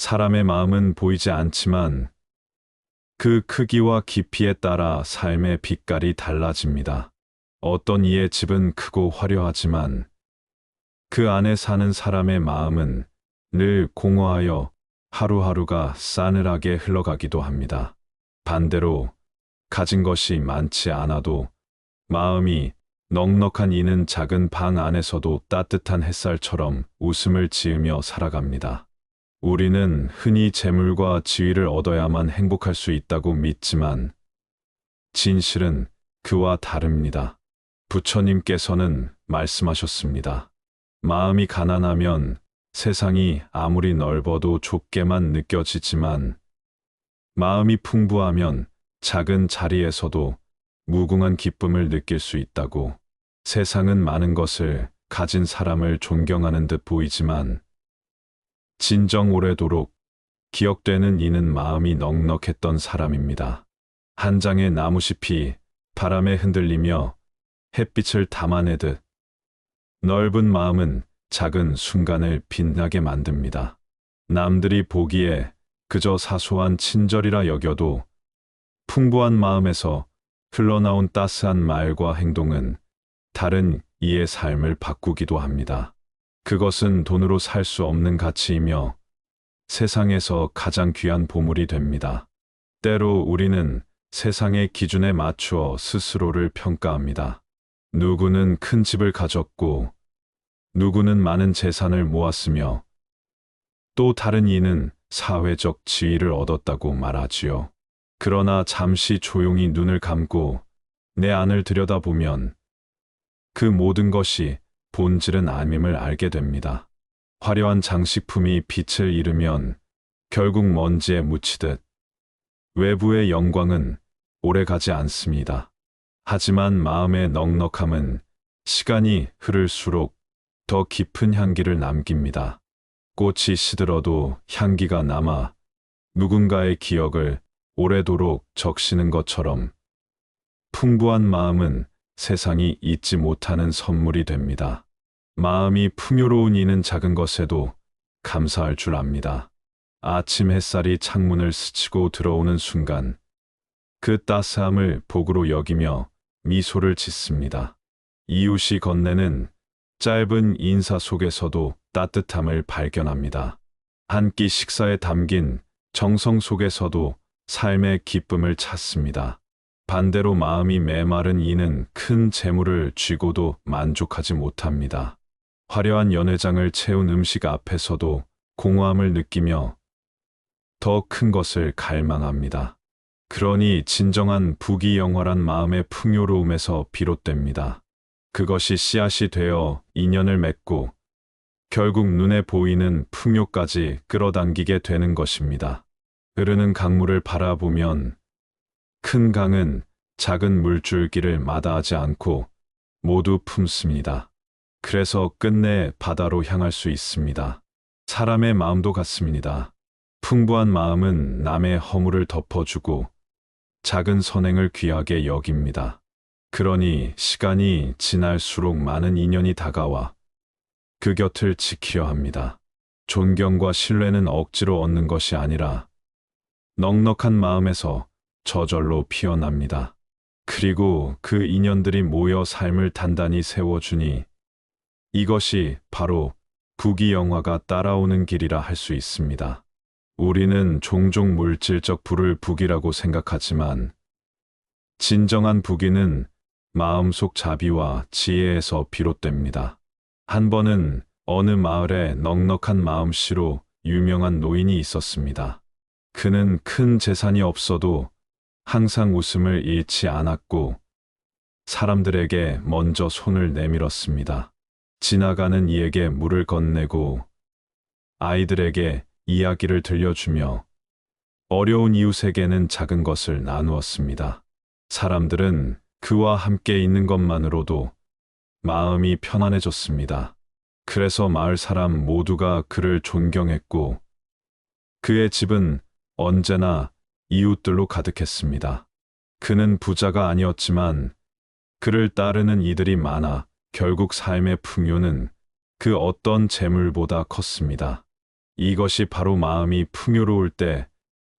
사람의 마음은 보이지 않지만 그 크기와 깊이에 따라 삶의 빛깔이 달라집니다. 어떤 이의 집은 크고 화려하지만 그 안에 사는 사람의 마음은 늘 공허하여 하루하루가 싸늘하게 흘러가기도 합니다. 반대로 가진 것이 많지 않아도 마음이 넉넉한 이는 작은 방 안에서도 따뜻한 햇살처럼 웃음을 지으며 살아갑니다. 우리는 흔히 재물과 지위를 얻어야만 행복할 수 있다고 믿지만 진실은 그와 다릅니다. 부처님께서는 말씀하셨습니다. 마음이 가난하면 세상이 아무리 넓어도 좁게만 느껴지지만 마음이 풍부하면 작은 자리에서도 무궁한 기쁨을 느낄 수 있다고. 세상은 많은 것을 가진 사람을 존경하는 듯 보이지만 진정 오래도록 기억되는 이는 마음이 넉넉했던 사람입니다. 한 장의 나무잎이 바람에 흔들리며 햇빛을 담아내듯 넓은 마음은 작은 순간을 빛나게 만듭니다. 남들이 보기에 그저 사소한 친절이라 여겨도 풍부한 마음에서 흘러나온 따스한 말과 행동은 다른 이의 삶을 바꾸기도 합니다. 그것은 돈으로 살 수 없는 가치이며 세상에서 가장 귀한 보물이 됩니다. 때로 우리는 세상의 기준에 맞추어 스스로를 평가합니다. 누구는 큰 집을 가졌고 누구는 많은 재산을 모았으며 또 다른 이는 사회적 지위를 얻었다고 말하지요. 그러나 잠시 조용히 눈을 감고 내 안을 들여다보면 그 모든 것이 본질은 아님을 알게 됩니다. 화려한 장식품이 빛을 잃으면 결국 먼지에 묻히듯 외부의 영광은 오래가지 않습니다. 하지만 마음의 넉넉함은 시간이 흐를수록 더 깊은 향기를 남깁니다. 꽃이 시들어도 향기가 남아 누군가의 기억을 오래도록 적시는 것처럼 풍부한 마음은 세상이 잊지 못하는 선물이 됩니다. 마음이 풍요로운 이는 작은 것에도 감사할 줄 압니다. 아침 햇살이 창문을 스치고 들어오는 순간 그 따스함을 복으로 여기며 미소를 짓습니다. 이웃이 건네는 짧은 인사 속에서도 따뜻함을 발견합니다. 한 끼 식사에 담긴 정성 속에서도 삶의 기쁨을 찾습니다. 반대로 마음이 메마른 이는 큰 재물을 쥐고도 만족하지 못합니다. 화려한 연회장을 채운 음식 앞에서도 공허함을 느끼며 더 큰 것을 갈망합니다. 그러니 진정한 부귀영화란 마음의 풍요로움에서 비롯됩니다. 그것이 씨앗이 되어 인연을 맺고 결국 눈에 보이는 풍요까지 끌어당기게 되는 것입니다. 흐르는 강물을 바라보면 큰 강은 작은 물줄기를 마다하지 않고 모두 품습니다. 그래서 끝내 바다로 향할 수 있습니다. 사람의 마음도 같습니다. 풍부한 마음은 남의 허물을 덮어주고 작은 선행을 귀하게 여깁니다. 그러니 시간이 지날수록 많은 인연이 다가와 그 곁을 지키려 합니다. 존경과 신뢰는 억지로 얻는 것이 아니라 넉넉한 마음에서 저절로 피어납니다. 그리고 그 인연들이 모여 삶을 단단히 세워주니 이것이 바로 부귀영화가 따라오는 길이라 할 수 있습니다. 우리는 종종 물질적 부를 부귀라고 생각하지만 진정한 부귀는 마음속 자비와 지혜에서 비롯됩니다. 한 번은 어느 마을에 넉넉한 마음씨로 유명한 노인이 있었습니다. 그는 큰 재산이 없어도 항상 웃음을 잃지 않았고 사람들에게 먼저 손을 내밀었습니다. 지나가는 이에게 물을 건네고 아이들에게 이야기를 들려주며 어려운 이웃에게는 작은 것을 나누었습니다. 사람들은 그와 함께 있는 것만으로도 마음이 편안해졌습니다. 그래서 마을 사람 모두가 그를 존경했고 그의 집은 언제나 이웃들로 가득했습니다. 그는 부자가 아니었지만 그를 따르는 이들이 많아 결국 삶의 풍요는 그 어떤 재물보다 컸습니다. 이것이 바로 마음이 풍요로울 때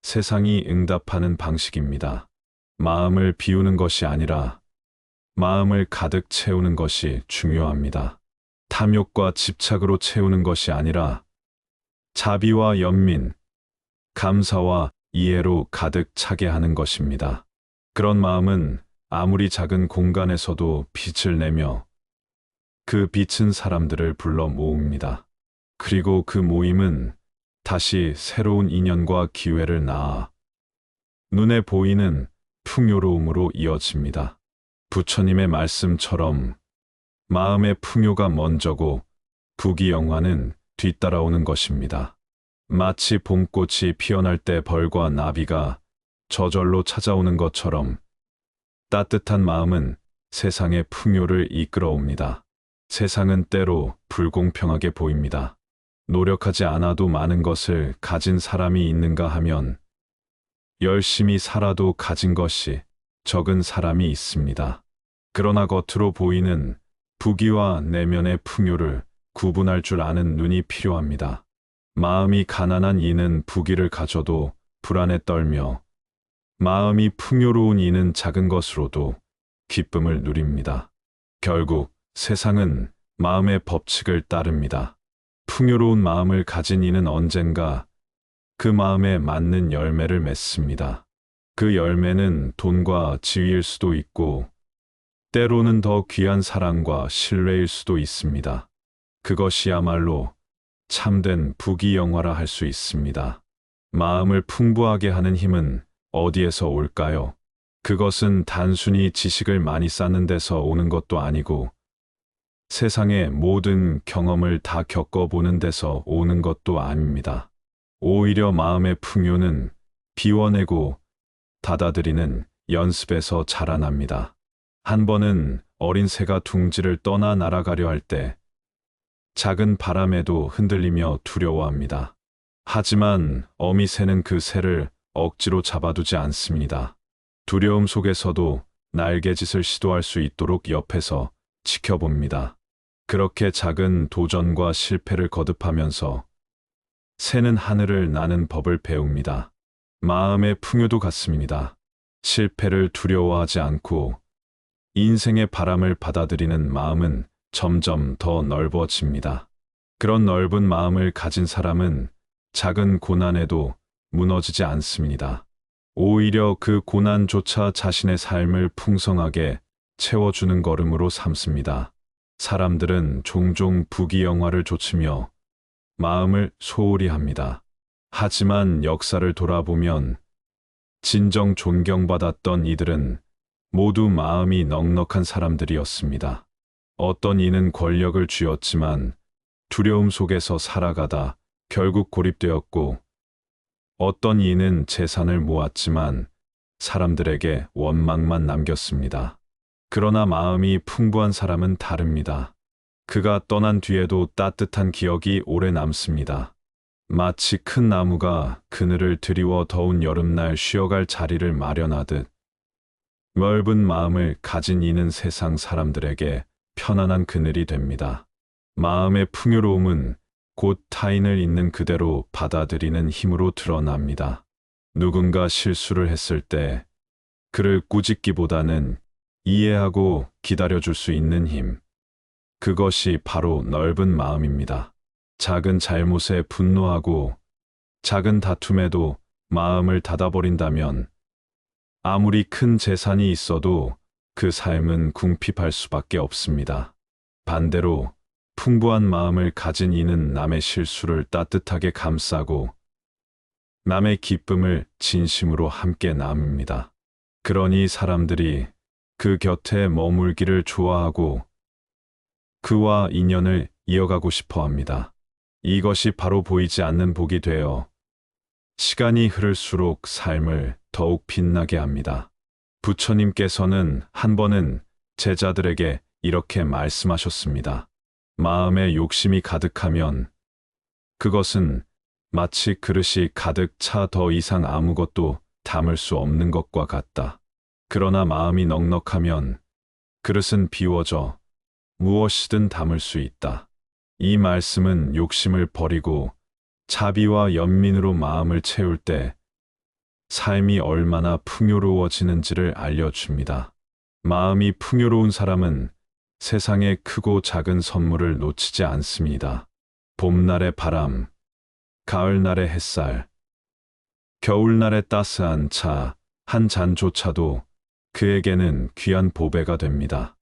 세상이 응답하는 방식입니다. 마음을 비우는 것이 아니라 마음을 가득 채우는 것이 중요합니다. 탐욕과 집착으로 채우는 것이 아니라 자비와 연민, 감사와 이해로 가득 차게 하는 것입니다. 그런 마음은 아무리 작은 공간에서도 빛을 내며 그 빛은 사람들을 불러 모읍니다. 그리고 그 모임은 다시 새로운 인연과 기회를 낳아 눈에 보이는 풍요로움으로 이어집니다. 부처님의 말씀처럼 마음의 풍요가 먼저고 부귀영화는 뒤따라오는 것입니다. 마치 봄꽃이 피어날 때 벌과 나비가 저절로 찾아오는 것처럼 따뜻한 마음은 세상의 풍요를 이끌어옵니다. 세상은 때로 불공평하게 보입니다. 노력하지 않아도 많은 것을 가진 사람이 있는가 하면 열심히 살아도 가진 것이 적은 사람이 있습니다. 그러나 겉으로 보이는 부귀와 내면의 풍요를 구분할 줄 아는 눈이 필요합니다. 마음이 가난한 이는 부귀를 가져도 불안에 떨며 마음이 풍요로운 이는 작은 것으로도 기쁨을 누립니다. 결국 세상은 마음의 법칙을 따릅니다. 풍요로운 마음을 가진 이는 언젠가 그 마음에 맞는 열매를 맺습니다. 그 열매는 돈과 지위일 수도 있고 때로는 더 귀한 사랑과 신뢰일 수도 있습니다. 그것이야말로 참된 부귀영화라 할 수 있습니다. 마음을 풍부하게 하는 힘은 어디에서 올까요? 그것은 단순히 지식을 많이 쌓는 데서 오는 것도 아니고 세상의 모든 경험을 다 겪어보는 데서 오는 것도 아닙니다. 오히려 마음의 풍요는 비워내고 받아들이는 연습에서 자라납니다. 한 번은 어린 새가 둥지를 떠나 날아가려 할 때 작은 바람에도 흔들리며 두려워합니다. 하지만 어미 새는 그 새를 억지로 잡아두지 않습니다. 두려움 속에서도 날개짓을 시도할 수 있도록 옆에서 지켜봅니다. 그렇게 작은 도전과 실패를 거듭하면서 새는 하늘을 나는 법을 배웁니다. 마음의 풍요도 같습니다. 실패를 두려워하지 않고 인생의 바람을 받아들이는 마음은 점점 더 넓어집니다. 그런 넓은 마음을 가진 사람은 작은 고난에도 무너지지 않습니다. 오히려 그 고난조차 자신의 삶을 풍성하게 채워주는 걸음으로 삼습니다. 사람들은 종종 부귀영화를 좇으며 마음을 소홀히 합니다. 하지만 역사를 돌아보면 진정 존경받았던 이들은 모두 마음이 넉넉한 사람들이었습니다. 어떤 이는 권력을 쥐었지만 두려움 속에서 살아가다 결국 고립되었고, 어떤 이는 재산을 모았지만 사람들에게 원망만 남겼습니다. 그러나 마음이 풍부한 사람은 다릅니다. 그가 떠난 뒤에도 따뜻한 기억이 오래 남습니다. 마치 큰 나무가 그늘을 드리워 더운 여름날 쉬어갈 자리를 마련하듯 넓은 마음을 가진 이는 세상 사람들에게 편안한 그늘이 됩니다. 마음의 풍요로움은 곧 타인을 있는 그대로 받아들이는 힘으로 드러납니다. 누군가 실수를 했을 때 그를 꾸짖기보다는 이해하고 기다려줄 수 있는 힘. 그것이 바로 넓은 마음입니다. 작은 잘못에 분노하고 작은 다툼에도 마음을 닫아버린다면 아무리 큰 재산이 있어도 그 삶은 궁핍할 수밖에 없습니다. 반대로 풍부한 마음을 가진 이는 남의 실수를 따뜻하게 감싸고 남의 기쁨을 진심으로 함께 나눕니다. 그러니 사람들이 그 곁에 머물기를 좋아하고 그와 인연을 이어가고 싶어 합니다. 이것이 바로 보이지 않는 복이 되어 시간이 흐를수록 삶을 더욱 빛나게 합니다. 부처님께서는 한 번은 제자들에게 이렇게 말씀하셨습니다. 마음에 욕심이 가득하면 그것은 마치 그릇이 가득 차 더 이상 아무것도 담을 수 없는 것과 같다. 그러나 마음이 넉넉하면 그릇은 비워져 무엇이든 담을 수 있다. 이 말씀은 욕심을 버리고 자비와 연민으로 마음을 채울 때 삶이 얼마나 풍요로워지는지를 알려줍니다. 마음이 풍요로운 사람은 세상의 크고 작은 선물을 놓치지 않습니다. 봄날의 바람, 가을날의 햇살, 겨울날의 따스한 차 한 잔조차도 그에게는 귀한 보배가 됩니다.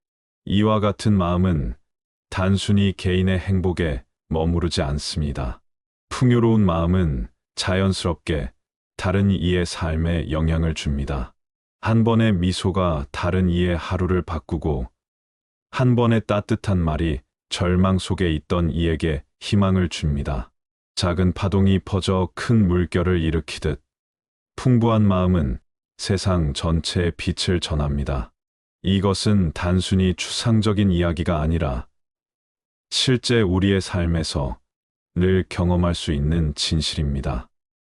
이와 같은 마음은 단순히 개인의 행복에 머무르지 않습니다. 풍요로운 마음은 자연스럽게 다른 이의 삶에 영향을 줍니다. 한 번의 미소가 다른 이의 하루를 바꾸고 한 번의 따뜻한 말이 절망 속에 있던 이에게 희망을 줍니다. 작은 파동이 퍼져 큰 물결을 일으키듯 풍부한 마음은 세상 전체에 빛을 전합니다. 이것은 단순히 추상적인 이야기가 아니라 실제 우리의 삶에서 늘 경험할 수 있는 진실입니다.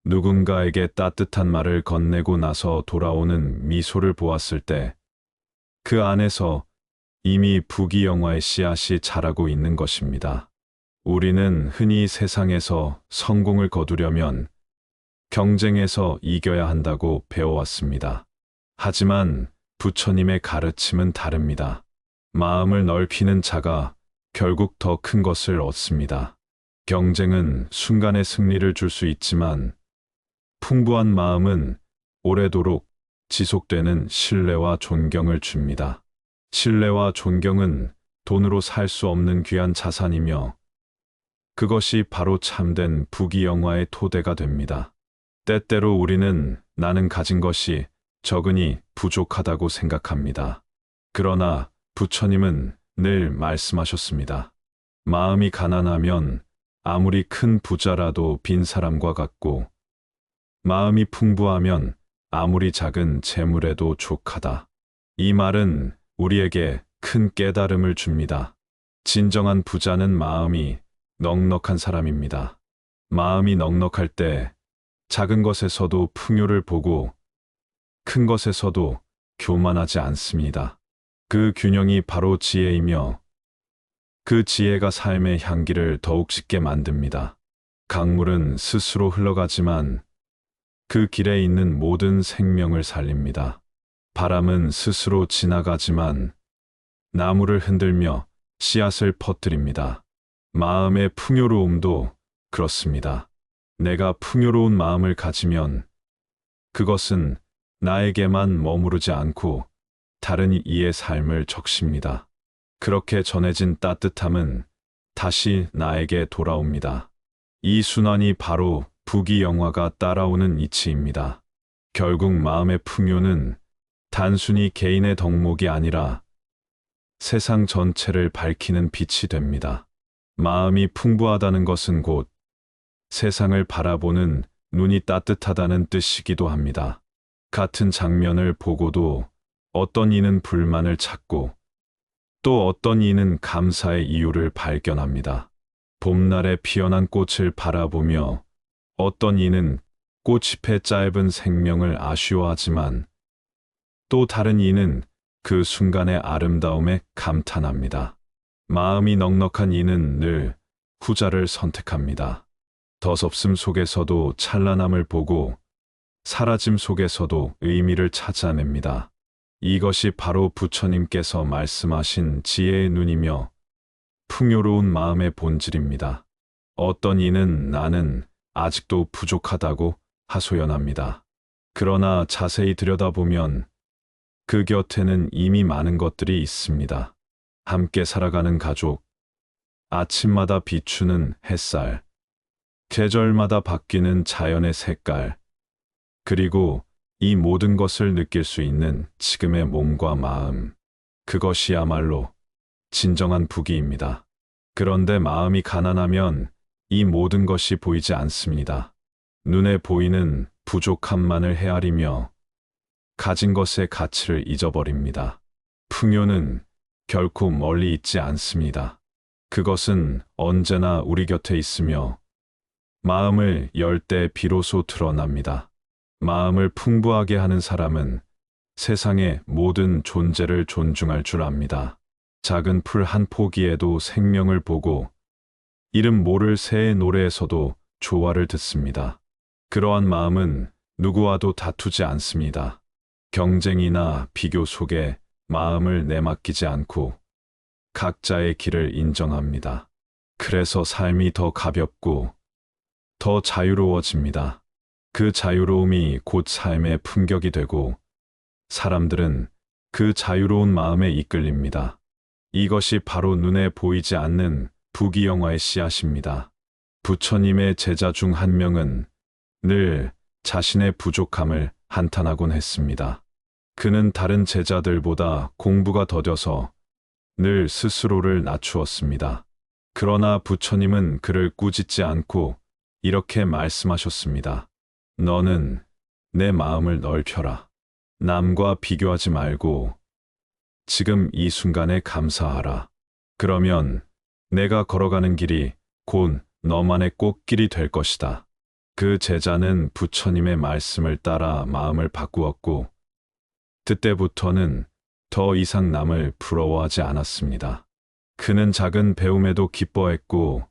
누군가에게 따뜻한 말을 건네고 나서 돌아오는 미소를 보았을 때 그 안에서 이미 부귀영화의 씨앗이 자라고 있는 것입니다. 우리는 흔히 세상에서 성공을 거두려면 경쟁에서 이겨야 한다고 배워왔습니다. 하지만 부처님의 가르침은 다릅니다. 마음을 넓히는 자가 결국 더 큰 것을 얻습니다. 경쟁은 순간의 승리를 줄 수 있지만 풍부한 마음은 오래도록 지속되는 신뢰와 존경을 줍니다. 신뢰와 존경은 돈으로 살 수 없는 귀한 자산이며 그것이 바로 참된 부귀영화의 토대가 됩니다. 때때로 우리는 나는 가진 것이 적으니 부족하다고 생각합니다. 그러나 부처님은 늘 말씀하셨습니다. 마음이 가난하면 아무리 큰 부자라도 빈 사람과 같고 마음이 풍부하면 아무리 작은 재물에도 족하다. 이 말은 우리에게 큰 깨달음을 줍니다. 진정한 부자는 마음이 넉넉한 사람입니다. 마음이 넉넉할 때 작은 것에서도 풍요를 보고 큰 것에서도 교만하지 않습니다. 그 균형이 바로 지혜이며 그 지혜가 삶의 향기를 더욱 짙게 만듭니다. 강물은 스스로 흘러가지만 그 길에 있는 모든 생명을 살립니다. 바람은 스스로 지나가지만 나무를 흔들며 씨앗을 퍼뜨립니다. 마음의 풍요로움도 그렇습니다. 내가 풍요로운 마음을 가지면 그것은 나에게만 머무르지 않고 다른 이의 삶을 적십니다. 그렇게 전해진 따뜻함은 다시 나에게 돌아옵니다. 이 순환이 바로 부귀영화가 따라오는 이치입니다. 결국 마음의 풍요는 단순히 개인의 덕목이 아니라 세상 전체를 밝히는 빛이 됩니다. 마음이 풍부하다는 것은 곧 세상을 바라보는 눈이 따뜻하다는 뜻이기도 합니다. 같은 장면을 보고도 어떤 이는 불만을 찾고 또 어떤 이는 감사의 이유를 발견합니다. 봄날에 피어난 꽃을 바라보며 어떤 이는 꽃잎의 짧은 생명을 아쉬워하지만 또 다른 이는 그 순간의 아름다움에 감탄합니다. 마음이 넉넉한 이는 늘 후자를 선택합니다. 덧없음 속에서도 찬란함을 보고 사라짐 속에서도 의미를 찾아냅니다. 이것이 바로 부처님께서 말씀하신 지혜의 눈이며 풍요로운 마음의 본질입니다. 어떤 이는 나는 아직도 부족하다고 하소연합니다. 그러나 자세히 들여다보면 그 곁에는 이미 많은 것들이 있습니다. 함께 살아가는 가족, 아침마다 비추는 햇살, 계절마다 바뀌는 자연의 색깔, 그리고 이 모든 것을 느낄 수 있는 지금의 몸과 마음, 그것이야말로 진정한 부귀입니다. 그런데 마음이 가난하면 이 모든 것이 보이지 않습니다. 눈에 보이는 부족함만을 헤아리며 가진 것의 가치를 잊어버립니다. 풍요는 결코 멀리 있지 않습니다. 그것은 언제나 우리 곁에 있으며 마음을 열 때 비로소 드러납니다. 마음을 풍부하게 하는 사람은 세상의 모든 존재를 존중할 줄 압니다. 작은 풀 한 포기에도 생명을 보고 이름 모를 새의 노래에서도 조화를 듣습니다. 그러한 마음은 누구와도 다투지 않습니다. 경쟁이나 비교 속에 마음을 내맡기지 않고 각자의 길을 인정합니다. 그래서 삶이 더 가볍고 더 자유로워집니다. 그 자유로움이 곧 삶의 품격이 되고 사람들은 그 자유로운 마음에 이끌립니다. 이것이 바로 눈에 보이지 않는 부귀영화의 씨앗입니다. 부처님의 제자 중 한 명은 늘 자신의 부족함을 한탄하곤 했습니다. 그는 다른 제자들보다 공부가 더뎌서 늘 스스로를 낮추었습니다. 그러나 부처님은 그를 꾸짖지 않고 이렇게 말씀하셨습니다. 너는 내 마음을 넓혀라. 남과 비교하지 말고 지금 이 순간에 감사하라. 그러면 내가 걸어가는 길이 곧 너만의 꽃길이 될 것이다. 그 제자는 부처님의 말씀을 따라 마음을 바꾸었고 그때부터는 더 이상 남을 부러워하지 않았습니다. 그는 작은 배움에도 기뻐했고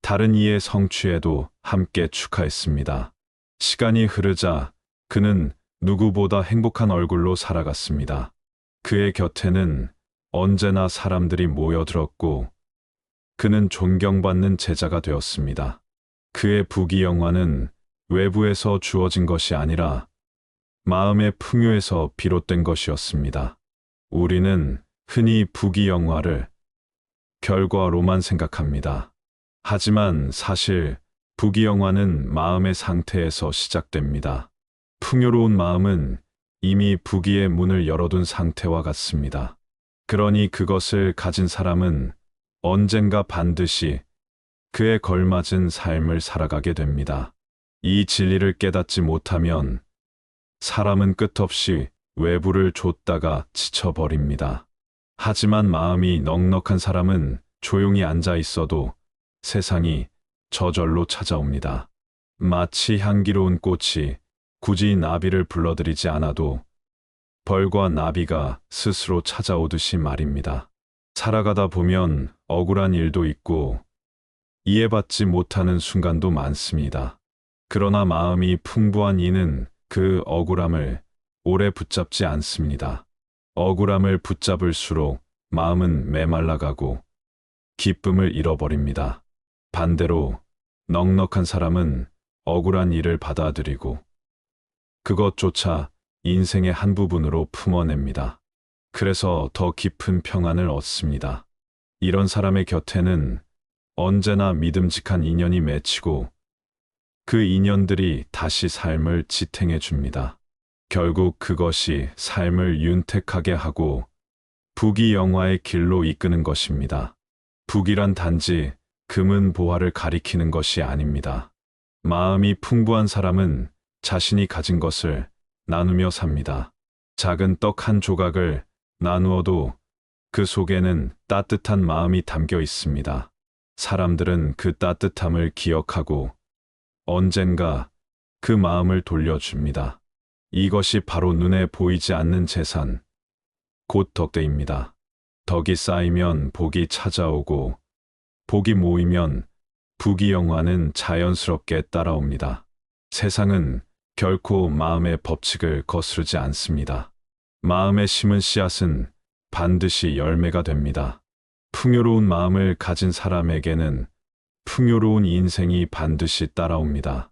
다른 이의 성취에도 함께 축하했습니다. 시간이 흐르자 그는 누구보다 행복한 얼굴로 살아갔습니다. 그의 곁에는 언제나 사람들이 모여들었고 그는 존경받는 제자가 되었습니다. 그의 부귀영화는 외부에서 주어진 것이 아니라 마음의 풍요에서 비롯된 것이었습니다. 우리는 흔히 부귀영화를 결과로만 생각합니다. 하지만 사실 부귀영화는 마음의 상태에서 시작됩니다. 풍요로운 마음은 이미 부귀의 문을 열어둔 상태와 같습니다. 그러니 그것을 가진 사람은 언젠가 반드시 그에 걸맞은 삶을 살아가게 됩니다. 이 진리를 깨닫지 못하면 사람은 끝없이 외부를 좇다가 지쳐버립니다. 하지만 마음이 넉넉한 사람은 조용히 앉아 있어도 세상이 저절로 찾아옵니다. 마치 향기로운 꽃이 굳이 나비를 불러들이지 않아도 벌과 나비가 스스로 찾아오듯이 말입니다. 살아가다 보면 억울한 일도 있고 이해받지 못하는 순간도 많습니다. 그러나 마음이 풍부한 이는 그 억울함을 오래 붙잡지 않습니다. 억울함을 붙잡을수록 마음은 메말라가고 기쁨을 잃어버립니다. 반대로 넉넉한 사람은 억울한 일을 받아들이고 그것조차 인생의 한 부분으로 품어냅니다. 그래서 더 깊은 평안을 얻습니다. 이런 사람의 곁에는 언제나 믿음직한 인연이 맺히고 그 인연들이 다시 삶을 지탱해 줍니다. 결국 그것이 삶을 윤택하게 하고 부귀영화의 길로 이끄는 것입니다. 부귀란 단지 금은 보화를 가리키는 것이 아닙니다. 마음이 풍부한 사람은 자신이 가진 것을 나누며 삽니다. 작은 떡 한 조각을 나누어도 그 속에는 따뜻한 마음이 담겨 있습니다. 사람들은 그 따뜻함을 기억하고 언젠가 그 마음을 돌려줍니다. 이것이 바로 눈에 보이지 않는 재산, 곧 덕대입니다. 덕이 쌓이면 복이 찾아오고 복이 모이면 부귀영화는 자연스럽게 따라옵니다. 세상은 결코 마음의 법칙을 거스르지 않습니다. 마음에 심은 씨앗은 반드시 열매가 됩니다. 풍요로운 마음을 가진 사람에게는 풍요로운 인생이 반드시 따라옵니다.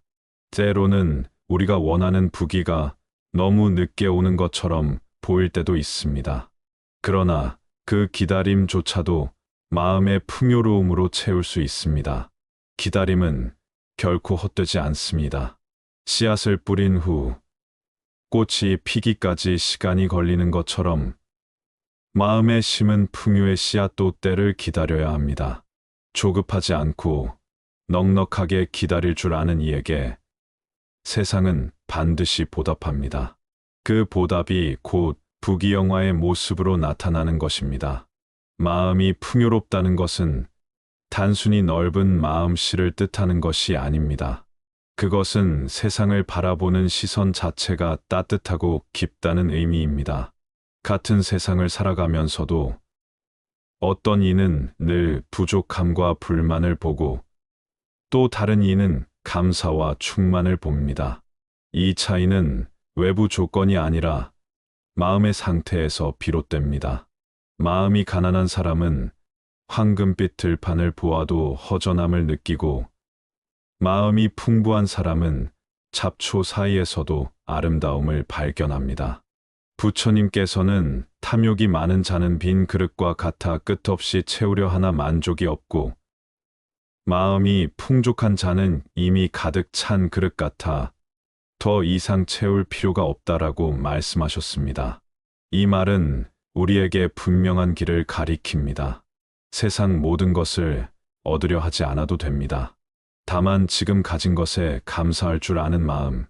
때로는 우리가 원하는 부귀가 너무 늦게 오는 것처럼 보일 때도 있습니다. 그러나 그 기다림조차도 마음의 풍요로움으로 채울 수 있습니다. 기다림은 결코 헛되지 않습니다. 씨앗을 뿌린 후 꽃이 피기까지 시간이 걸리는 것처럼 마음에 심은 풍요의 씨앗도 때를 기다려야 합니다. 조급하지 않고 넉넉하게 기다릴 줄 아는 이에게 세상은 반드시 보답합니다. 그 보답이 곧 부귀영화의 모습으로 나타나는 것입니다. 마음이 풍요롭다는 것은 단순히 넓은 마음씨를 뜻하는 것이 아닙니다. 그것은 세상을 바라보는 시선 자체가 따뜻하고 깊다는 의미입니다. 같은 세상을 살아가면서도 어떤 이는 늘 부족함과 불만을 보고 또 다른 이는 감사와 충만을 봅니다. 이 차이는 외부 조건이 아니라 마음의 상태에서 비롯됩니다. 마음이 가난한 사람은 황금빛 들판을 보아도 허전함을 느끼고, 마음이 풍부한 사람은 잡초 사이에서도 아름다움을 발견합니다. 부처님께서는 탐욕이 많은 자는 빈 그릇과 같아 끝없이 채우려 하나 만족이 없고, 마음이 풍족한 자는 이미 가득 찬 그릇 같아 더 이상 채울 필요가 없다라고 말씀하셨습니다. 이 말은 우리에게 분명한 길을 가리킵니다. 세상 모든 것을 얻으려 하지 않아도 됩니다. 다만 지금 가진 것에 감사할 줄 아는 마음,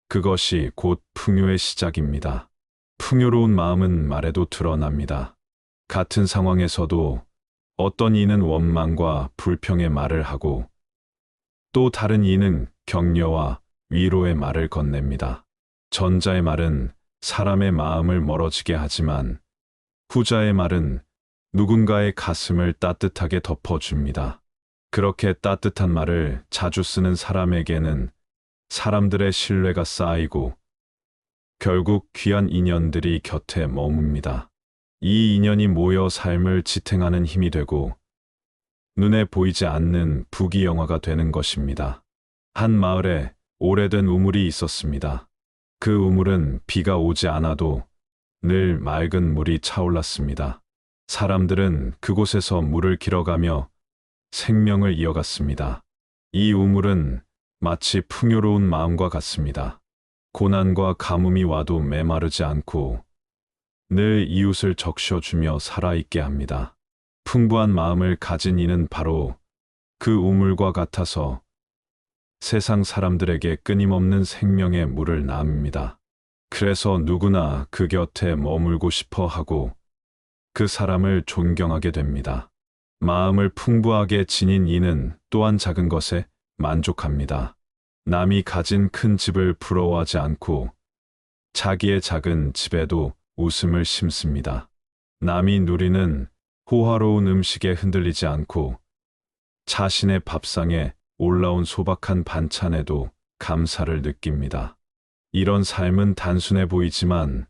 그것이 곧 풍요의 시작입니다. 풍요로운 마음은 말에도 드러납니다. 같은 상황에서도 어떤 이는 원망과 불평의 말을 하고, 또 다른 이는 격려와 위로의 말을 건넵니다. 전자의 말은 사람의 마음을 멀어지게 하지만, 후자의 말은 누군가의 가슴을 따뜻하게 덮어줍니다. 그렇게 따뜻한 말을 자주 쓰는 사람에게는 사람들의 신뢰가 쌓이고, 결국 귀한 인연들이 곁에 머뭅니다. 이 인연이 모여 삶을 지탱하는 힘이 되고, 눈에 보이지 않는 부귀영화가 되는 것입니다. 한 마을에 오래된 우물이 있었습니다. 그 우물은 비가 오지 않아도 늘 맑은 물이 차올랐습니다. 사람들은 그곳에서 물을 길어가며 생명을 이어갔습니다. 이 우물은 마치 풍요로운 마음과 같습니다. 고난과 가뭄이 와도 메마르지 않고 늘 이웃을 적셔주며 살아있게 합니다. 풍부한 마음을 가진 이는 바로 그 우물과 같아서 세상 사람들에게 끊임없는 생명의 물을 나눕니다. 그래서 누구나 그 곁에 머물고 싶어 하고 그 사람을 존경하게 됩니다. 마음을 풍부하게 지닌 이는 또한 작은 것에 만족합니다. 남이 가진 큰 집을 부러워하지 않고 자기의 작은 집에도 웃음을 심습니다. 남이 누리는 호화로운 음식에 흔들리지 않고 자신의 밥상에 올라온 소박한 반찬에도 감사를 느낍니다. 이런 삶은 단순해 보이지만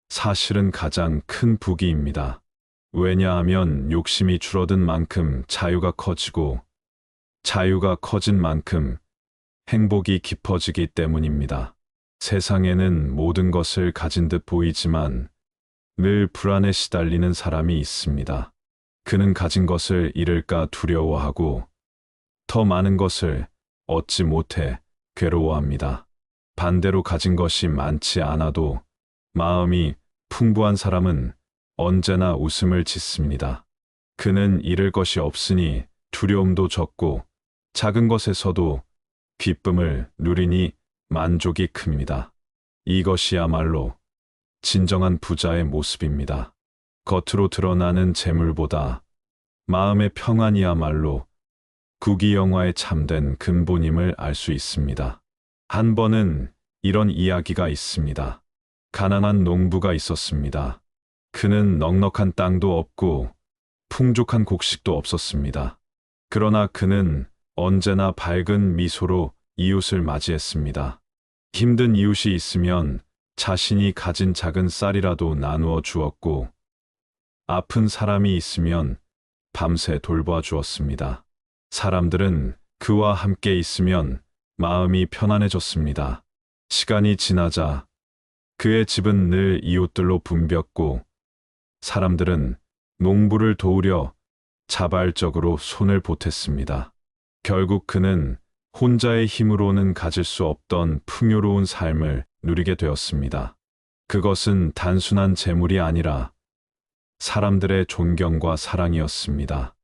사실은 가장 큰 부귀입니다. 왜냐하면 욕심이 줄어든 만큼 자유가 커지고 자유가 커진 만큼 행복이 깊어지기 때문입니다. 세상에는 모든 것을 가진 듯 보이지만 늘 불안에 시달리는 사람이 있습니다. 그는 가진 것을 잃을까 두려워하고 더 많은 것을 얻지 못해 괴로워합니다. 반대로 가진 것이 많지 않아도 마음이 풍부한 사람은 언제나 웃음을 짓습니다. 그는 잃을 것이 없으니 두려움도 적고 작은 것에서도 기쁨을 누리니 만족이 큽니다. 이것이야말로 진정한 부자의 모습입니다. 겉으로 드러나는 재물보다 마음의 평안이야말로 부귀영화에 참된 근본임을 알 수 있습니다. 한 번은 이런 이야기가 있습니다. 가난한 농부가 있었습니다. 그는 넉넉한 땅도 없고 풍족한 곡식도 없었습니다. 그러나 그는 언제나 밝은 미소로 이웃을 맞이했습니다. 힘든 이웃이 있으면 자신이 가진 작은 쌀이라도 나누어 주었고, 아픈 사람이 있으면 밤새 돌봐 주었습니다. 사람들은 그와 함께 있으면 마음이 편안해졌습니다. 시간이 지나자 그의 집은 늘 이웃들로 붐볐고, 사람들은 농부를 도우려 자발적으로 손을 보탰습니다. 결국 그는 혼자의 힘으로는 가질 수 없던 풍요로운 삶을 누리게 되었습니다. 그것은 단순한 재물이 아니라 사람들의 존경과 사랑이었습니다.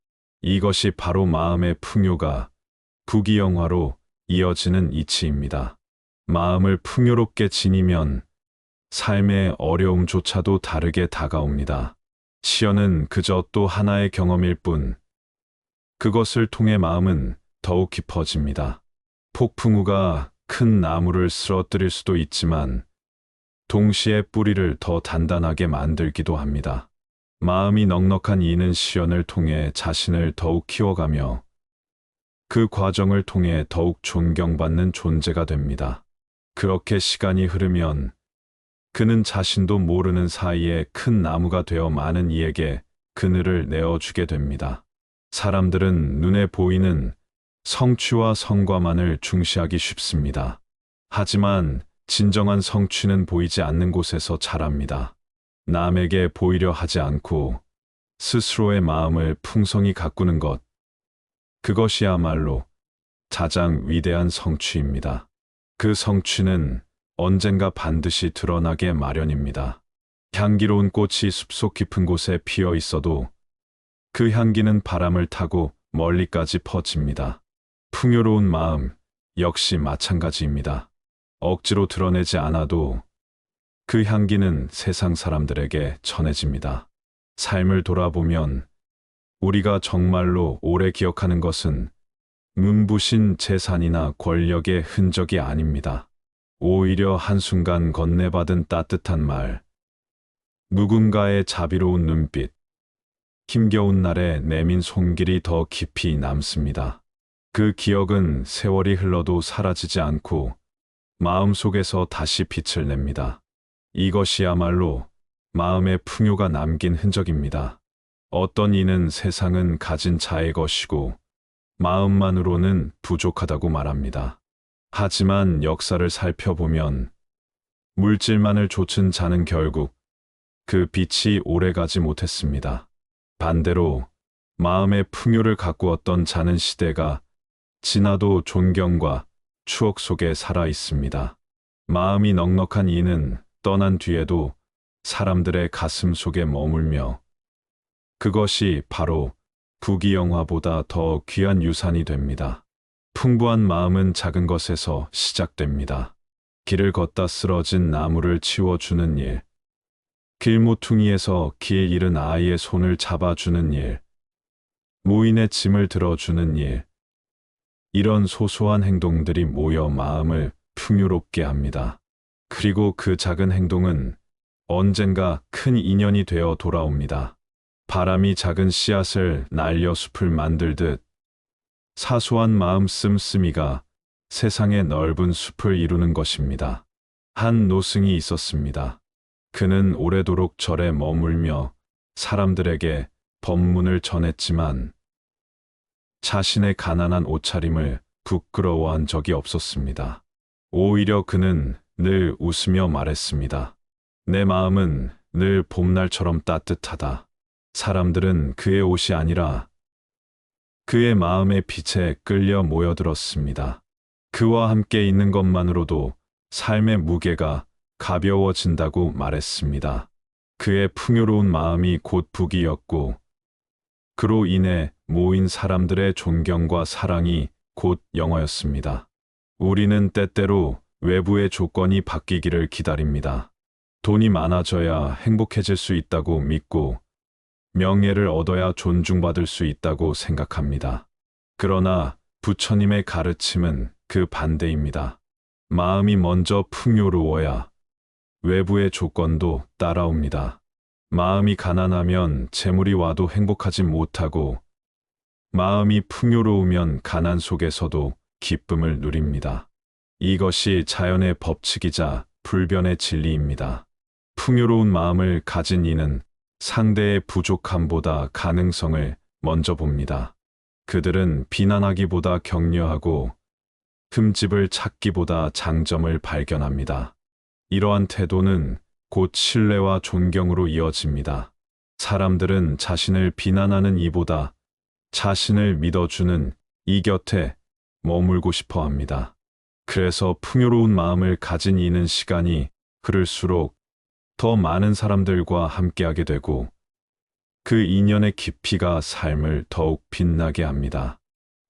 이것이 바로 마음의 풍요가 부귀영화로 이어지는 이치입니다. 마음을 풍요롭게 지니면 삶의 어려움조차도 다르게 다가옵니다. 시련은 그저 또 하나의 경험일 뿐, 그것을 통해 마음은 더욱 깊어집니다. 폭풍우가 큰 나무를 쓰러뜨릴 수도 있지만 동시에 뿌리를 더 단단하게 만들기도 합니다. 마음이 넉넉한 이는 시련을 통해 자신을 더욱 키워가며 그 과정을 통해 더욱 존경받는 존재가 됩니다. 그렇게 시간이 흐르면 그는 자신도 모르는 사이에 큰 나무가 되어 많은 이에게 그늘을 내어주게 됩니다. 사람들은 눈에 보이는 성취와 성과만을 중시하기 쉽습니다. 하지만 진정한 성취는 보이지 않는 곳에서 자랍니다. 남에게 보이려 하지 않고 스스로의 마음을 풍성히 가꾸는 것, 그것이야말로 가장 위대한 성취입니다. 그 성취는 언젠가 반드시 드러나게 마련입니다. 향기로운 꽃이 숲속 깊은 곳에 피어 있어도 그 향기는 바람을 타고 멀리까지 퍼집니다. 풍요로운 마음 역시 마찬가지입니다. 억지로 드러내지 않아도 그 향기는 세상 사람들에게 전해집니다. 삶을 돌아보면 우리가 정말로 오래 기억하는 것은 눈부신 재산이나 권력의 흔적이 아닙니다. 오히려 한순간 건네받은 따뜻한 말, 누군가의 자비로운 눈빛, 힘겨운 날에 내민 손길이 더 깊이 남습니다. 그 기억은 세월이 흘러도 사라지지 않고 마음속에서 다시 빛을 냅니다. 이것이야말로 마음의 풍요가 남긴 흔적입니다. 어떤 이는 세상은 가진 자의 것이고 마음만으로는 부족하다고 말합니다. 하지만 역사를 살펴보면 물질만을 좇은 자는 결국 그 빛이 오래가지 못했습니다. 반대로 마음의 풍요를 가꾸었던 자는 시대가 지나도 존경과 추억 속에 살아 있습니다. 마음이 넉넉한 이는 떠난 뒤에도 사람들의 가슴 속에 머물며 그것이 바로 부귀영화보다 더 귀한 유산이 됩니다. 풍부한 마음은 작은 것에서 시작됩니다. 길을 걷다 쓰러진 나무를 치워주는 일, 길모퉁이에서 길 잃은 아이의 손을 잡아주는 일, 무인의 짐을 들어주는 일, 이런 소소한 행동들이 모여 마음을 풍요롭게 합니다. 그리고 그 작은 행동은 언젠가 큰 인연이 되어 돌아옵니다. 바람이 작은 씨앗을 날려 숲을 만들듯 사소한 마음 씀씀이가 세상의 넓은 숲을 이루는 것입니다. 한 노승이 있었습니다. 그는 오래도록 절에 머물며 사람들에게 법문을 전했지만 자신의 가난한 옷차림을 부끄러워한 적이 없었습니다. 오히려 그는 늘 웃으며 말했습니다. 내 마음은 늘 봄날처럼 따뜻하다. 사람들은 그의 옷이 아니라 그의 마음의 빛에 끌려 모여들었습니다. 그와 함께 있는 것만으로도 삶의 무게가 가벼워진다고 말했습니다. 그의 풍요로운 마음이 곧 북이었고 그로 인해 모인 사람들의 존경과 사랑이 곧 영화였습니다. 우리는 때때로 외부의 조건이 바뀌기를 기다립니다. 돈이 많아져야 행복해질 수 있다고 믿고 명예를 얻어야 존중받을 수 있다고 생각합니다. 그러나 부처님의 가르침은 그 반대입니다. 마음이 먼저 풍요로워야 외부의 조건도 따라옵니다. 마음이 가난하면 재물이 와도 행복하지 못하고 마음이 풍요로우면 가난 속에서도 기쁨을 누립니다. 이것이 자연의 법칙이자 불변의 진리입니다. 풍요로운 마음을 가진 이는 상대의 부족함보다 가능성을 먼저 봅니다. 그들은 비난하기보다 격려하고 흠집을 찾기보다 장점을 발견합니다. 이러한 태도는 곧 신뢰와 존경으로 이어집니다. 사람들은 자신을 비난하는 이보다 자신을 믿어주는 이 곁에 머물고 싶어 합니다. 그래서 풍요로운 마음을 가진 이는 시간이 흐를수록 더 많은 사람들과 함께하게 되고 그 인연의 깊이가 삶을 더욱 빛나게 합니다.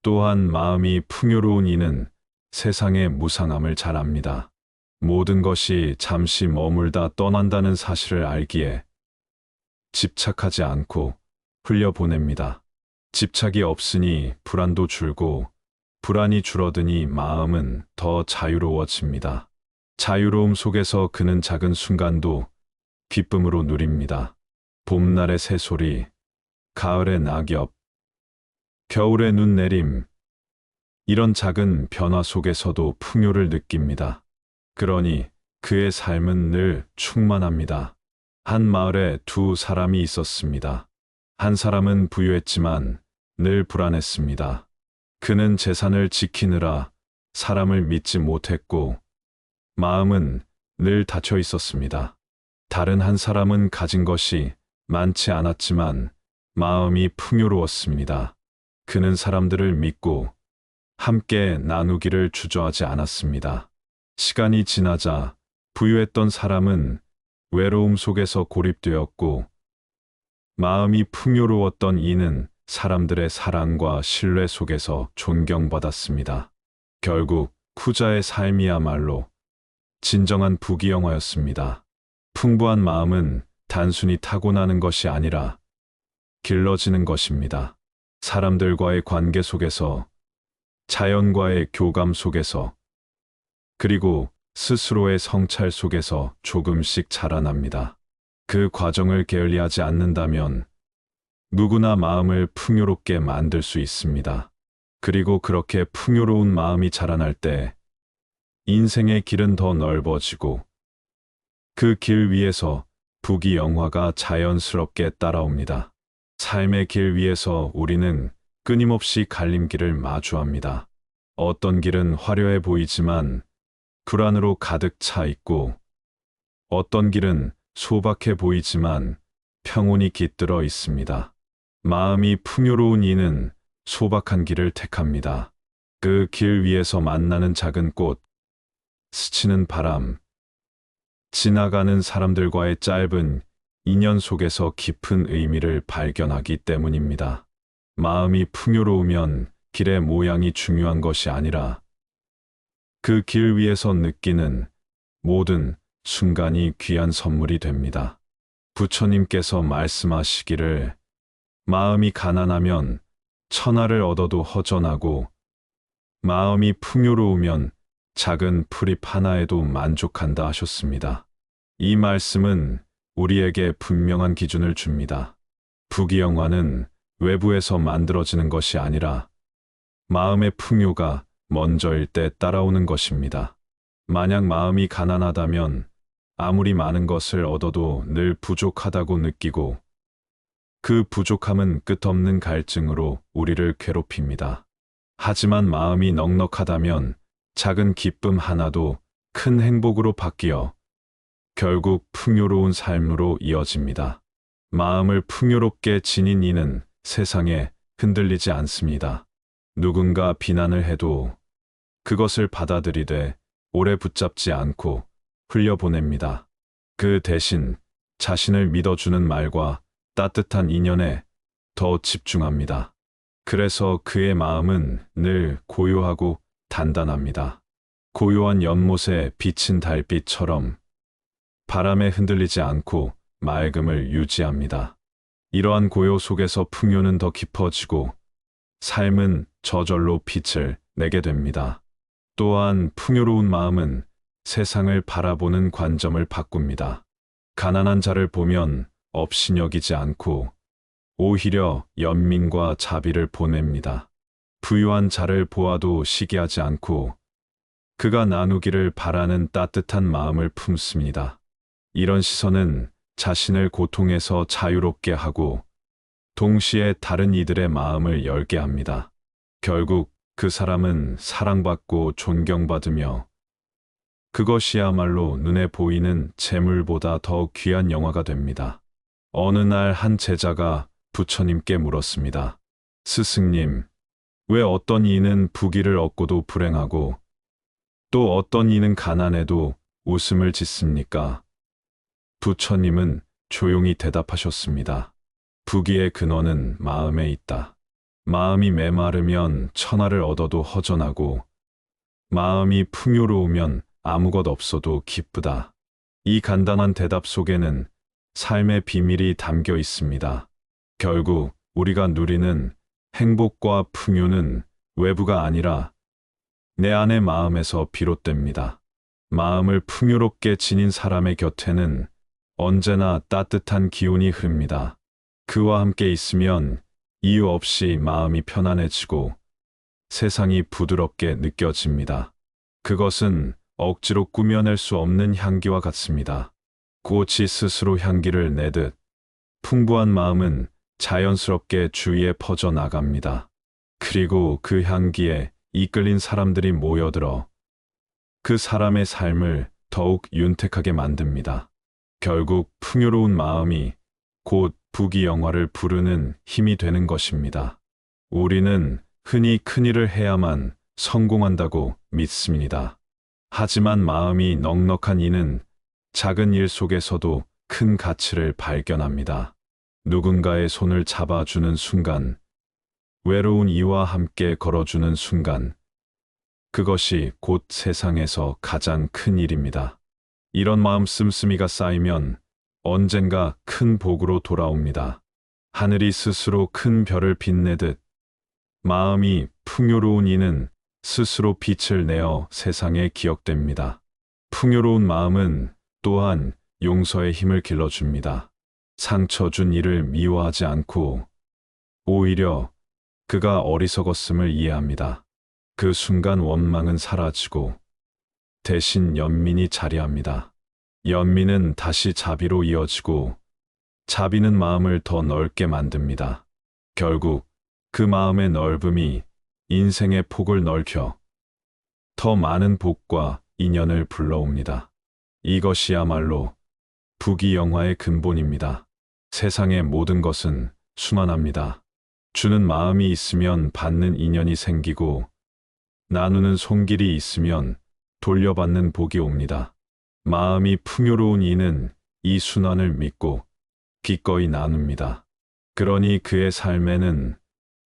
또한 마음이 풍요로운 이는 세상의 무상함을 잘 압니다. 모든 것이 잠시 머물다 떠난다는 사실을 알기에 집착하지 않고 흘려보냅니다. 집착이 없으니 불안도 줄고 불안이 줄어드니 마음은 더 자유로워집니다. 자유로움 속에서 그는 작은 순간도 기쁨으로 누립니다. 봄날의 새소리, 가을의 낙엽, 겨울의 눈 내림, 이런 작은 변화 속에서도 풍요를 느낍니다. 그러니 그의 삶은 늘 충만합니다. 한 마을에 두 사람이 있었습니다. 한 사람은 부유했지만 늘 불안했습니다. 그는 재산을 지키느라 사람을 믿지 못했고 마음은 늘 닫혀 있었습니다. 다른 한 사람은 가진 것이 많지 않았지만 마음이 풍요로웠습니다. 그는 사람들을 믿고 함께 나누기를 주저하지 않았습니다. 시간이 지나자 부유했던 사람은 외로움 속에서 고립되었고 마음이 풍요로웠던 이는 사람들의 사랑과 신뢰 속에서 존경받았습니다. 결국 후자의 삶이야말로 진정한 부귀영화였습니다. 풍부한 마음은 단순히 타고나는 것이 아니라 길러지는 것입니다. 사람들과의 관계 속에서, 자연과의 교감 속에서, 그리고 스스로의 성찰 속에서 조금씩 자라납니다. 그 과정을 게을리하지 않는다면 누구나 마음을 풍요롭게 만들 수 있습니다. 그리고 그렇게 풍요로운 마음이 자라날 때 인생의 길은 더 넓어지고 그 길 위에서 부귀영화가 자연스럽게 따라옵니다. 삶의 길 위에서 우리는 끊임없이 갈림길을 마주합니다. 어떤 길은 화려해 보이지만 불안으로 가득 차 있고 어떤 길은 소박해 보이지만 평온이 깃들어 있습니다. 마음이 풍요로운 이는 소박한 길을 택합니다. 그 길 위에서 만나는 작은 꽃, 스치는 바람, 지나가는 사람들과의 짧은 인연 속에서 깊은 의미를 발견하기 때문입니다. 마음이 풍요로우면 길의 모양이 중요한 것이 아니라 그 길 위에서 느끼는 모든 순간이 귀한 선물이 됩니다. 부처님께서 말씀하시기를 마음이 가난하면 천하를 얻어도 허전하고 마음이 풍요로우면 작은 풀잎 하나에도 만족한다 하셨습니다. 이 말씀은 우리에게 분명한 기준을 줍니다. 부귀영화는 외부에서 만들어지는 것이 아니라 마음의 풍요가 먼저일 때 따라오는 것입니다. 만약 마음이 가난하다면 아무리 많은 것을 얻어도 늘 부족하다고 느끼고 그 부족함은 끝없는 갈증으로 우리를 괴롭힙니다. 하지만 마음이 넉넉하다면 작은 기쁨 하나도 큰 행복으로 바뀌어 결국 풍요로운 삶으로 이어집니다. 마음을 풍요롭게 지닌 이는 세상에 흔들리지 않습니다. 누군가 비난을 해도 그것을 받아들이되 오래 붙잡지 않고 흘려보냅니다. 그 대신 자신을 믿어주는 말과 따뜻한 인연에 더 집중합니다. 그래서 그의 마음은 늘 고요하고 단단합니다. 고요한 연못에 비친 달빛처럼 바람에 흔들리지 않고 맑음을 유지합니다. 이러한 고요 속에서 풍요는 더 깊어지고 삶은 저절로 빛을 내게 됩니다. 또한 풍요로운 마음은 세상을 바라보는 관점을 바꿉니다. 가난한 자를 보면 업신여기지 않고 오히려 연민과 자비를 보냅니다. 부유한 자를 보아도 시기하지 않고 그가 나누기를 바라는 따뜻한 마음을 품습니다. 이런 시선은 자신을 고통에서 자유롭게 하고 동시에 다른 이들의 마음을 열게 합니다. 결국 그 사람은 사랑받고 존경받으며 그것이야말로 눈에 보이는 재물보다 더 귀한 영화가 됩니다. 어느 날 한 제자가 부처님께 물었습니다. 스승님, 왜 어떤 이는 부귀를 얻고도 불행하고 또 어떤 이는 가난해도 웃음을 짓습니까? 부처님은 조용히 대답하셨습니다. 부귀의 근원은 마음에 있다. 마음이 메마르면 천하를 얻어도 허전하고 마음이 풍요로우면 아무것 없어도 기쁘다. 이 간단한 대답 속에는 삶의 비밀이 담겨 있습니다. 결국 우리가 누리는 행복과 풍요는 외부가 아니라 내 안의 마음에서 비롯됩니다. 마음을 풍요롭게 지닌 사람의 곁에는 언제나 따뜻한 기운이 흐릅니다. 그와 함께 있으면 이유 없이 마음이 편안해지고 세상이 부드럽게 느껴집니다. 그것은 억지로 꾸며낼 수 없는 향기와 같습니다. 꽃이 스스로 향기를 내듯 풍부한 마음은 자연스럽게 주위에 퍼져 나갑니다. 그리고 그 향기에 이끌린 사람들이 모여들어 그 사람의 삶을 더욱 윤택하게 만듭니다. 결국 풍요로운 마음이 곧 부귀영화를 부르는 힘이 되는 것입니다. 우리는 흔히 큰일을 해야만 성공한다고 믿습니다. 하지만 마음이 넉넉한 이는 작은 일 속에서도 큰 가치를 발견합니다. 누군가의 손을 잡아주는 순간, 외로운 이와 함께 걸어주는 순간, 그것이 곧 세상에서 가장 큰 일입니다. 이런 마음 씀씀이가 쌓이면 언젠가 큰 복으로 돌아옵니다. 하늘이 스스로 큰 별을 빛내듯 마음이 풍요로운 이는 스스로 빛을 내어 세상에 기억됩니다. 풍요로운 마음은 또한 용서의 힘을 길러줍니다. 상처 준 이를 미워하지 않고 오히려 그가 어리석었음을 이해합니다. 그 순간 원망은 사라지고 대신 연민이 자리합니다. 연민은 다시 자비로 이어지고 자비는 마음을 더 넓게 만듭니다. 결국 그 마음의 넓음이 인생의 폭을 넓혀 더 많은 복과 인연을 불러옵니다. 이것이야말로 부귀영화의 근본입니다. 세상의 모든 것은 순환합니다. 주는 마음이 있으면 받는 인연이 생기고 나누는 손길이 있으면 돌려받는 복이 옵니다. 마음이 풍요로운 이는 이 순환을 믿고 기꺼이 나눕니다. 그러니 그의 삶에는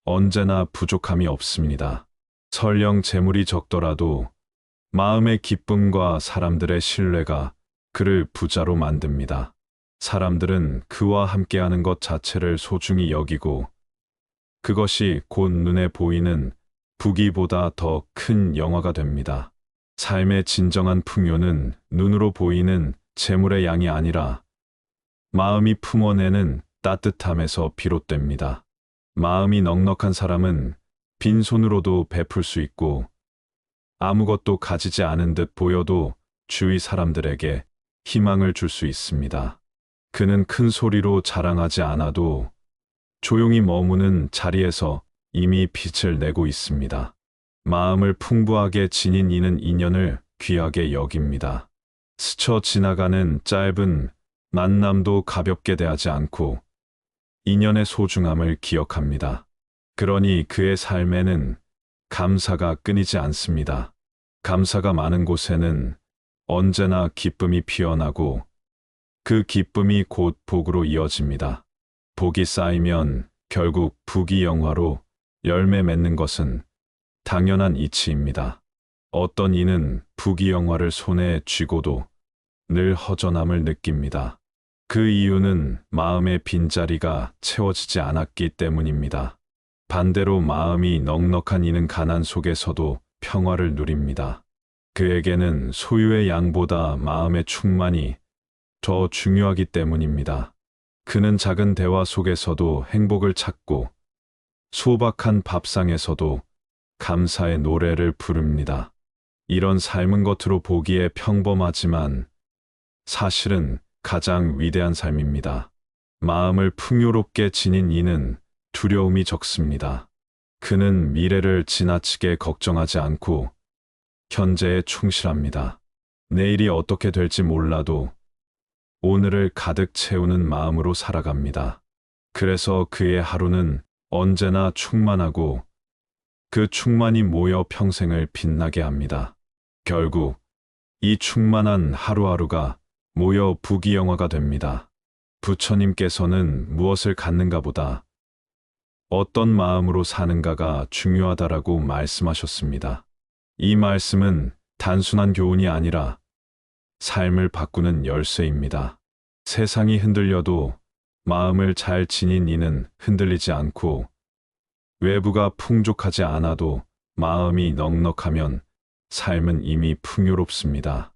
언제나 부족함이 없습니다. 설령 재물이 적더라도 마음의 기쁨과 사람들의 신뢰가 그를 부자로 만듭니다. 사람들은 그와 함께하는 것 자체를 소중히 여기고 그것이 곧 눈에 보이는 부귀보다 더 큰 영화가 됩니다. 삶의 진정한 풍요는 눈으로 보이는 재물의 양이 아니라 마음이 품어내는 따뜻함에서 비롯됩니다. 마음이 넉넉한 사람은 빈손으로도 베풀 수 있고 아무것도 가지지 않은 듯 보여도 주위 사람들에게 희망을 줄 수 있습니다. 그는 큰 소리로 자랑하지 않아도 조용히 머무는 자리에서 이미 빛을 내고 있습니다. 마음을 풍부하게 지닌 이는 인연을 귀하게 여깁니다. 스쳐 지나가는 짧은 만남도 가볍게 대하지 않고 인연의 소중함을 기억합니다. 그러니 그의 삶에는 감사가 끊이지 않습니다. 감사가 많은 곳에는 언제나 기쁨이 피어나고 그 기쁨이 곧 복으로 이어집니다. 복이 쌓이면 결국 부귀영화로 열매 맺는 것은 당연한 이치입니다. 어떤 이는 부귀영화를 손에 쥐고도 늘 허전함을 느낍니다. 그 이유는 마음의 빈자리가 채워지지 않았기 때문입니다. 반대로 마음이 넉넉한 이는 가난 속에서도 평화를 누립니다. 그에게는 소유의 양보다 마음의 충만이 더 중요하기 때문입니다. 그는 작은 대화 속에서도 행복을 찾고 소박한 밥상에서도 감사의 노래를 부릅니다. 이런 삶은 겉으로 보기에 평범하지만 사실은 가장 위대한 삶입니다. 마음을 풍요롭게 지닌 이는 두려움이 적습니다. 그는 미래를 지나치게 걱정하지 않고 현재에 충실합니다. 내일이 어떻게 될지 몰라도 오늘을 가득 채우는 마음으로 살아갑니다. 그래서 그의 하루는 언제나 충만하고 그 충만이 모여 평생을 빛나게 합니다. 결국 이 충만한 하루하루가 모여 부귀영화가 됩니다. 부처님께서는 무엇을 갖는가 보다 어떤 마음으로 사는가가 중요하다라고 말씀하셨습니다. 이 말씀은 단순한 교훈이 아니라 삶을 바꾸는 열쇠입니다. 세상이 흔들려도 마음을 잘 지닌 이는 흔들리지 않고 외부가 풍족하지 않아도 마음이 넉넉하면 삶은 이미 풍요롭습니다.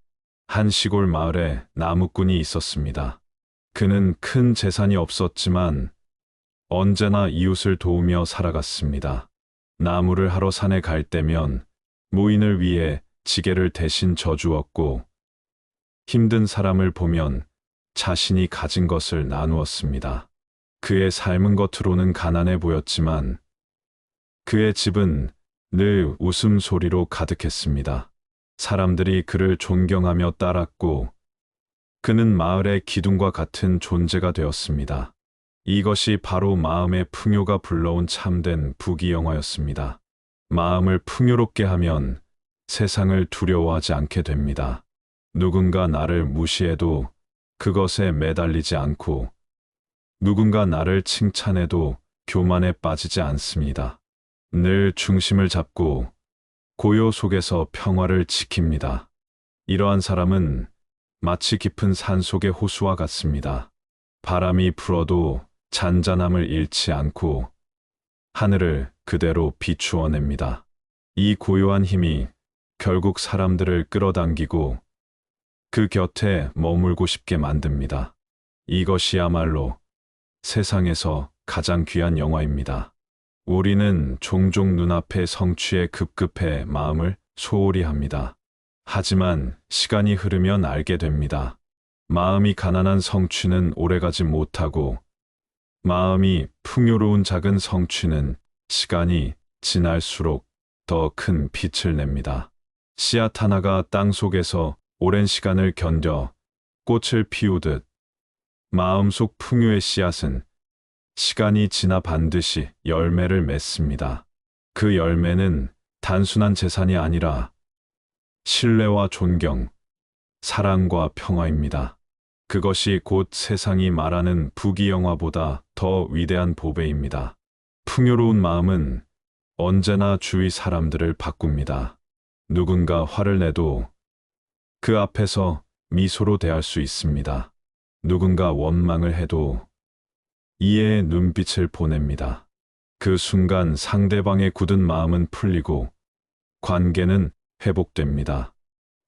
한 시골 마을에 나무꾼이 있었습니다. 그는 큰 재산이 없었지만 언제나 이웃을 도우며 살아갔습니다. 나무를 하러 산에 갈 때면 무인을 위해 지게를 대신 져주었고, 힘든 사람을 보면 자신이 가진 것을 나누었습니다. 그의 삶은 겉으로는 가난해 보였지만 그의 집은 늘 웃음소리로 가득했습니다. 사람들이 그를 존경하며 따랐고 그는 마을의 기둥과 같은 존재가 되었습니다. 이것이 바로 마음의 풍요가 불러온 참된 부귀영화였습니다. 마음을 풍요롭게 하면 세상을 두려워하지 않게 됩니다. 누군가 나를 무시해도 그것에 매달리지 않고 누군가 나를 칭찬해도 교만에 빠지지 않습니다. 늘 중심을 잡고 고요 속에서 평화를 지킵니다. 이러한 사람은 마치 깊은 산속의 호수와 같습니다. 바람이 불어도 잔잔함을 잃지 않고 하늘을 그대로 비추어냅니다. 이 고요한 힘이 결국 사람들을 끌어당기고 그 곁에 머물고 싶게 만듭니다. 이것이야말로 세상에서 가장 귀한 영화입니다. 우리는 종종 눈앞의 성취에 급급해 마음을 소홀히 합니다. 하지만 시간이 흐르면 알게 됩니다. 마음이 가난한 성취는 오래가지 못하고 마음이 풍요로운 작은 성취는 시간이 지날수록 더 큰 빛을 냅니다. 씨앗 하나가 땅 속에서 오랜 시간을 견뎌 꽃을 피우듯 마음속 풍요의 씨앗은 시간이 지나 반드시 열매를 맺습니다. 그 열매는 단순한 재산이 아니라 신뢰와 존경, 사랑과 평화입니다. 그것이 곧 세상이 말하는 부귀영화보다 더 위대한 보배입니다. 풍요로운 마음은 언제나 주위 사람들을 바꿉니다. 누군가 화를 내도 그 앞에서 미소로 대할 수 있습니다. 누군가 원망을 해도 이해의 눈빛을 보냅니다. 그 순간 상대방의 굳은 마음은 풀리고 관계는 회복됩니다.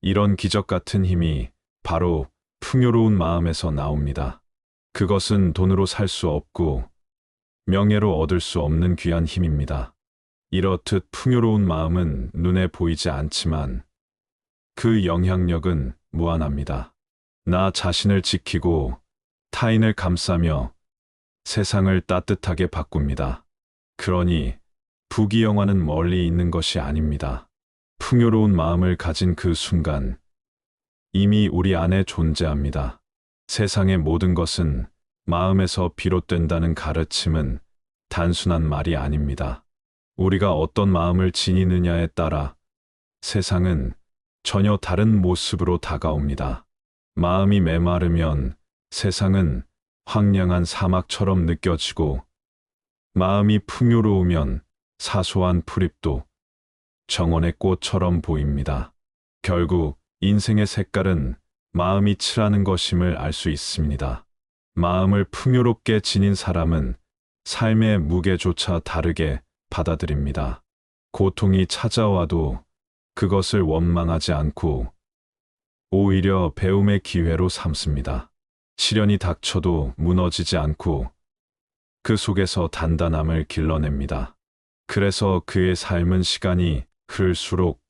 이런 기적 같은 힘이 바로 풍요로운 마음에서 나옵니다. 그것은 돈으로 살 수 없고 명예로 얻을 수 없는 귀한 힘입니다. 이렇듯 풍요로운 마음은 눈에 보이지 않지만 그 영향력은 무한합니다. 나 자신을 지키고 타인을 감싸며 세상을 따뜻하게 바꿉니다. 그러니 부귀영화는 멀리 있는 것이 아닙니다. 풍요로운 마음을 가진 그 순간 이미 우리 안에 존재합니다. 세상의 모든 것은 마음에서 비롯된다는 가르침은 단순한 말이 아닙니다. 우리가 어떤 마음을 지니느냐에 따라 세상은 전혀 다른 모습으로 다가옵니다. 마음이 메마르면 세상은 황량한 사막처럼 느껴지고 마음이 풍요로우면 사소한 풀잎도 정원의 꽃처럼 보입니다. 결국 인생의 색깔은 마음이 칠하는 것임을 알 수 있습니다. 마음을 풍요롭게 지닌 사람은 삶의 무게조차 다르게 받아들입니다. 고통이 찾아와도 그것을 원망하지 않고 오히려 배움의 기회로 삼습니다. 시련이 닥쳐도 무너지지 않고 그 속에서 단단함을 길러냅니다. 그래서 그의 삶은 시간이 흐를수록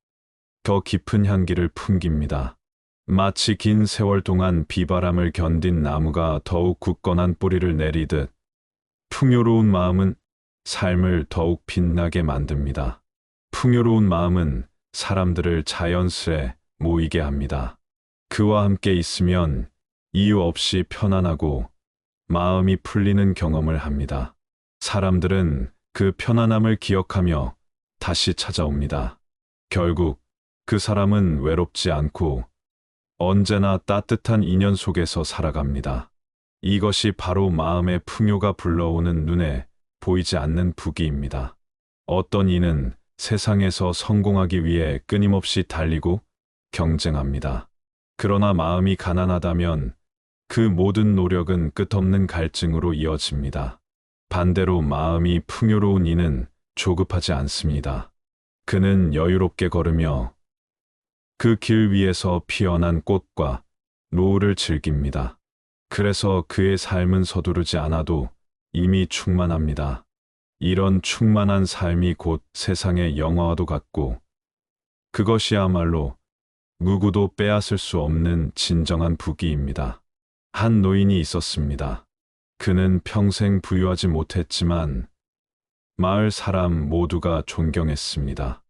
더 깊은 향기를 풍깁니다. 마치 긴 세월 동안 비바람을 견딘 나무가 더욱 굳건한 뿌리를 내리듯 풍요로운 마음은 삶을 더욱 빛나게 만듭니다. 풍요로운 마음은 사람들을 자연스레 모이게 합니다. 그와 함께 있으면 이유 없이 편안하고 마음이 풀리는 경험을 합니다. 사람들은 그 편안함을 기억하며 다시 찾아옵니다. 결국 그 사람은 외롭지 않고 언제나 따뜻한 인연 속에서 살아갑니다. 이것이 바로 마음의 풍요가 불러오는 눈에 보이지 않는 부귀입니다. 어떤 이는 세상에서 성공하기 위해 끊임없이 달리고 경쟁합니다. 그러나 마음이 가난하다면 그 모든 노력은 끝없는 갈증으로 이어집니다. 반대로 마음이 풍요로운 이는 조급하지 않습니다. 그는 여유롭게 걸으며 그 길 위에서 피어난 꽃과 노을을 즐깁니다. 그래서 그의 삶은 서두르지 않아도 이미 충만합니다. 이런 충만한 삶이 곧 세상의 영화와도 같고 그것이야말로 누구도 빼앗을 수 없는 진정한 부귀입니다. 한 노인이 있었습니다. 그는 평생 부유하지 못했지만 마을 사람 모두가 존경했습니다.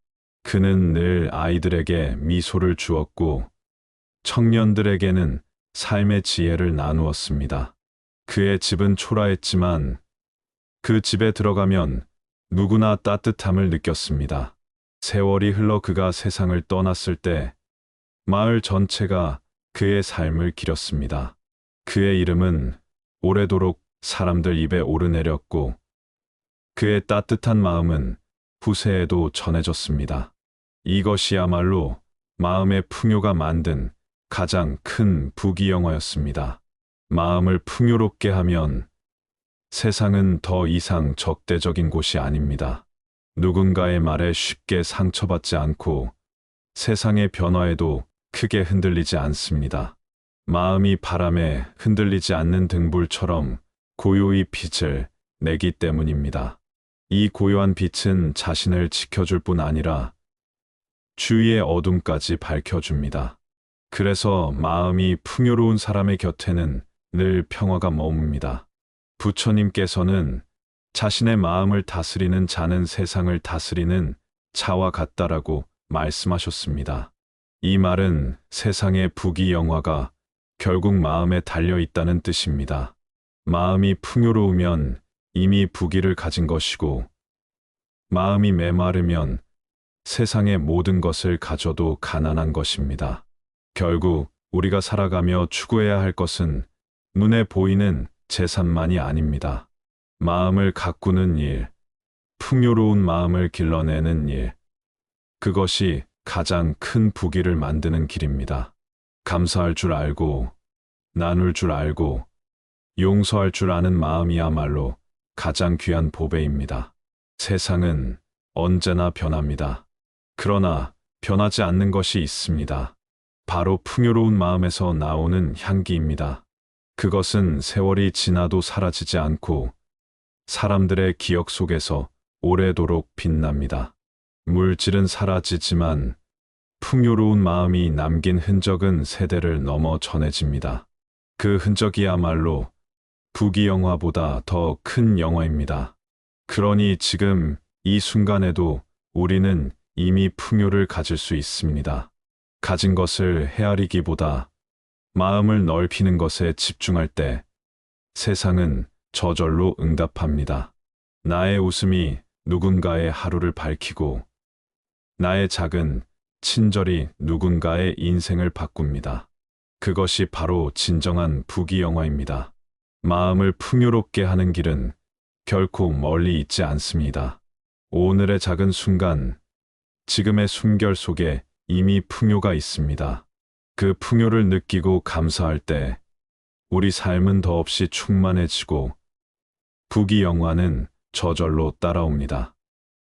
그는 늘 아이들에게 미소를 주었고 청년들에게는 삶의 지혜를 나누었습니다. 그의 집은 초라했지만 그 집에 들어가면 누구나 따뜻함을 느꼈습니다. 세월이 흘러 그가 세상을 떠났을 때 마을 전체가 그의 삶을 기렸습니다. 그의 이름은 오래도록 사람들 입에 오르내렸고 그의 따뜻한 마음은 후세에도 전해졌습니다. 이것이야말로 마음의 풍요가 만든 가장 큰 부귀영화였습니다. 마음을 풍요롭게 하면 세상은 더 이상 적대적인 곳이 아닙니다. 누군가의 말에 쉽게 상처받지 않고 세상의 변화에도 크게 흔들리지 않습니다. 마음이 바람에 흔들리지 않는 등불처럼 고요히 빛을 내기 때문입니다. 이 고요한 빛은 자신을 지켜줄 뿐 아니라 주위의 어둠까지 밝혀줍니다. 그래서 마음이 풍요로운 사람의 곁에는 늘 평화가 머뭅니다. 부처님께서는 자신의 마음을 다스리는 자는 세상을 다스리는 자와 같다라고 말씀하셨습니다. 이 말은 세상의 부귀영화가 결국 마음에 달려 있다는 뜻입니다. 마음이 풍요로우면 이미 부귀를 가진 것이고 마음이 메마르면 세상의 모든 것을 가져도 가난한 것입니다. 결국 우리가 살아가며 추구해야 할 것은 눈에 보이는 재산만이 아닙니다. 마음을 가꾸는 일, 풍요로운 마음을 길러내는 일, 그것이 가장 큰 부귀를 만드는 길입니다. 감사할 줄 알고, 나눌 줄 알고, 용서할 줄 아는 마음이야말로 가장 귀한 보배입니다. 세상은 언제나 변합니다. 그러나 변하지 않는 것이 있습니다. 바로 풍요로운 마음에서 나오는 향기입니다. 그것은 세월이 지나도 사라지지 않고 사람들의 기억 속에서 오래도록 빛납니다. 물질은 사라지지만 풍요로운 마음이 남긴 흔적은 세대를 넘어 전해집니다. 그 흔적이야말로 부귀영화보다 더 큰 영화입니다. 그러니 지금 이 순간에도 우리는 이미 풍요를 가질 수 있습니다. 가진 것을 헤아리기보다 마음을 넓히는 것에 집중할 때 세상은 저절로 응답합니다. 나의 웃음이 누군가의 하루를 밝히고 나의 작은 친절이 누군가의 인생을 바꿉니다. 그것이 바로 진정한 부귀영화입니다. 마음을 풍요롭게 하는 길은 결코 멀리 있지 않습니다. 오늘의 작은 순간, 지금의 숨결 속에 이미 풍요가 있습니다. 그 풍요를 느끼고 감사할 때 우리 삶은 더없이 충만해지고 부귀영화는 저절로 따라옵니다.